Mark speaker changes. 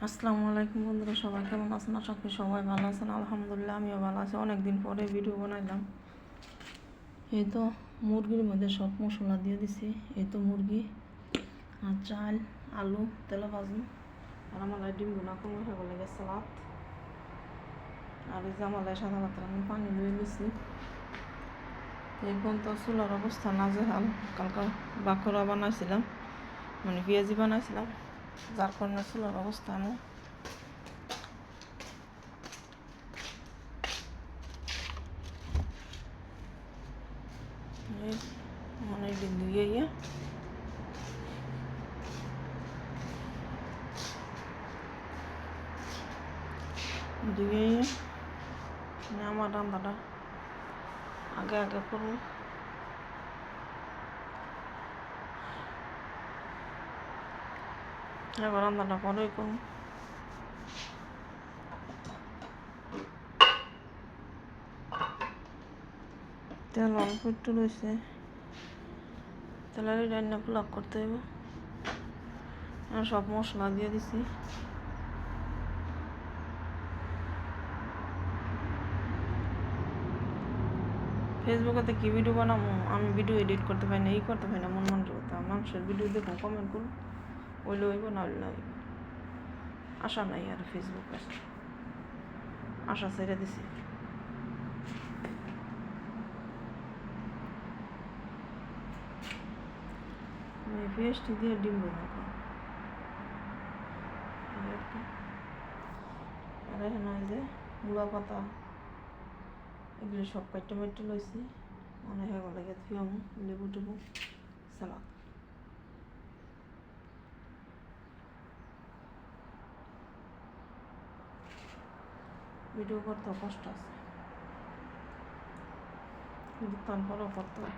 Speaker 1: আসসালামু আলাইকুম বন্ধুরা, সবাই কেমন আছেন? আশা করি সবাই ভালো আছেন। আলহামদুলিল্লাহ আমিও ভালো আছি। অনেকদিন পরে ভিডিও বানাইলাম। এই তো মুরগির মধ্যে সব মশলা দিয়ে দিছি। এই তো মুরগি আর চাল, আলু, তেলে ভাজি আর আমার ডিম গুনা করবো, সেগুলো লেগে সালাদ আর এই যে আমার সাদা পাত্র আমি পানি দিয়ে দিছি। এই পর্যন্ত চুলার অবস্থা নাজেহাল। কালকা বাঁকুড়া বানাইছিলাম, মানে পেঁয়াজি বানাইছিলাম, যার কারণে চুলার অবস্থা আমি অনেক দিন ধুয়ে আমার রান্নাটা আগে করবো। এবার রান্নাটা পরেই করবো। তেল অল্প একটু রয়েছে, তেলের রান্না ব্লক করতে হবে। আর সব মশলা দিয়ে দিছি। ফেসবুকেতে কি ভিডিও বানাবো, আমি ভিডিও এডিট করতে পারি না, করতে পারি না, মন করতে মানুষের ভিডিও দেখো, কমেন্ট করুন, ওইলে হইব না হইলে হইব। আশা নাই আর ফেসবুকে, আশা ছেড়ে দিছি। পেঁয়াজটি দিয়ে ডিম বোনা আর এখানে ওই যে মূলা পাতা, এগুলো সব কাটতে মাইটে লইছি। মনে হয় লাগে থিয়াম লেবু টেবু সালাদ। ভিডিও করতে কষ্ট আছে, কিন্তু তারপরেও করতে হয়।